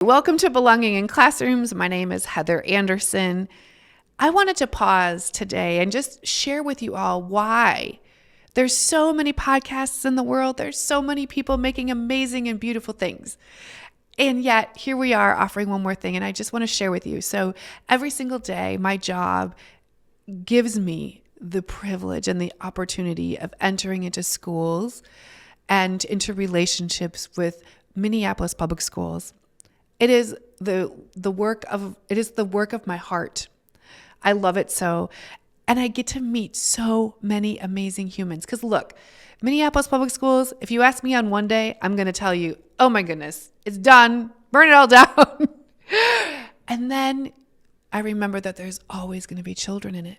Welcome to Belonging in Classrooms. My name is Heather Anderson. I wanted to pause today and just share with you all why there's so many podcasts in the world. There's so many people making amazing and beautiful things. And yet here we are offering one more thing, and I just want to share with you. So every single day, my job gives me the privilege and the opportunity of entering into schools and into relationships with Minneapolis Public Schools. It is the work of my heart. I love it so. And I get to meet so many amazing humans. Because look, Minneapolis Public Schools, if you ask me on one day, I'm going to tell you, oh my goodness, it's done. Burn it all down. And then I remember that there's always going to be children in it.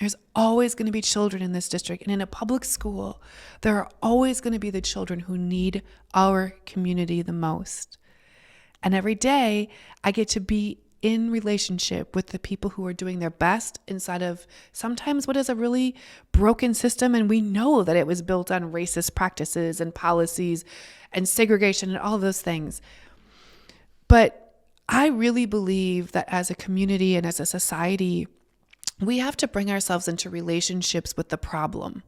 There's always going to be children in this district. And in a public school, there are always going to be the children who need our community the most. And every day I get to be in relationship with the people who are doing their best inside of sometimes what is a really broken system. And we know that it was built on racist practices and policies and segregation and all those things. But I really believe that as a community and as a society, we have to bring ourselves into relationships with the problem.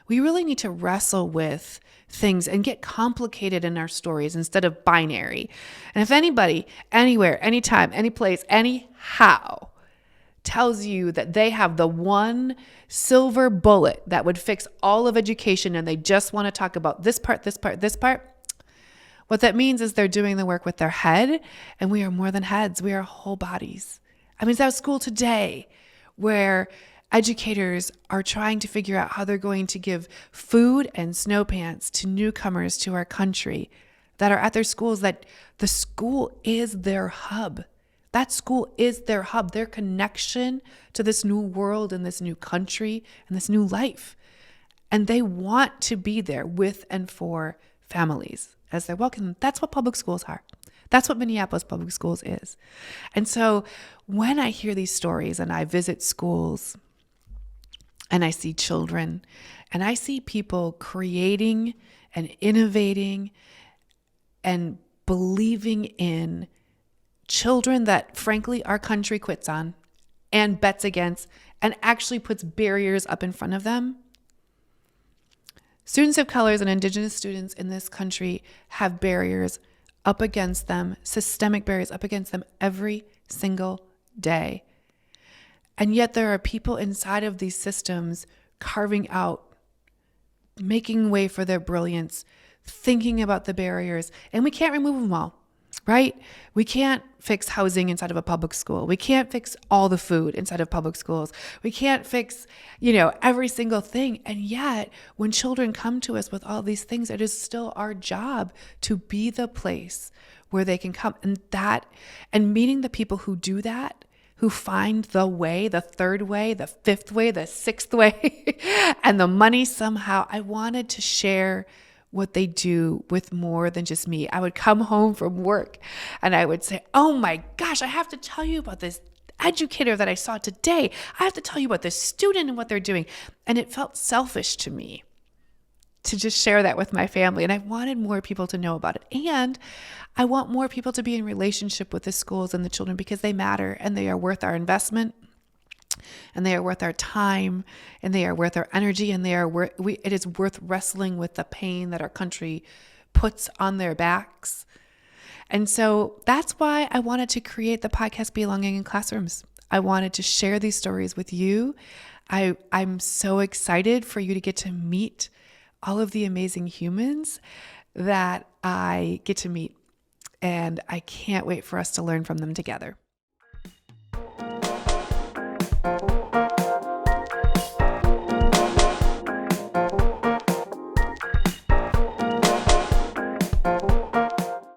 We really need to wrestle with things and get complicated in our stories instead of binary. And if anybody, anywhere, anytime, any place, anyhow tells you that they have the one silver bullet that would fix all of education and they just want to talk about this part, this part, this part, what that means is they're doing the work with their head, and we are more than heads. We are whole bodies. I mean, it's at school today where educators are trying to figure out how they're going to give food and snow pants to newcomers to our country that are at their schools, that the school is their hub. That school is their hub, their connection to this new world and this new country and this new life. And they want to be there with and for families as they're welcome. That's what public schools are. That's what Minneapolis Public Schools is. And so when I hear these stories and I visit schools, and I see children, and I see people creating and innovating and believing in children that, frankly, our country quits on and bets against and actually puts barriers up in front of them. Students of colors and Indigenous students in this country have barriers up against them, systemic barriers up against them every single day. And yet there are people inside of these systems carving out, making way for their brilliance, thinking about the barriers, and we can't remove them all, right? We can't fix housing inside of a public school. We can't fix all the food inside of public schools. We can't fix, every single thing. And yet when children come to us with all these things, it is still our job to be the place where they can come. And meeting the people who do that, who find the way, the third way, the fifth way, the sixth way, and the money somehow. I wanted to share what they do with more than just me. I would come home from work and I would say, oh my gosh, I have to tell you about this educator that I saw today. I have to tell you about this student and what they're doing. And it felt selfish to me to just share that with my family. And I wanted more people to know about it. And I want more people to be in relationship with the schools and the children because they matter and they are worth our investment and they are worth our time and they are worth our energy and it is worth wrestling with the pain that our country puts on their backs. And so that's why I wanted to create the podcast Belonging in Classrooms. I wanted to share these stories with you. I'm so excited for you to get to meet all of the amazing humans that I get to meet. And I can't wait for us to learn from them together.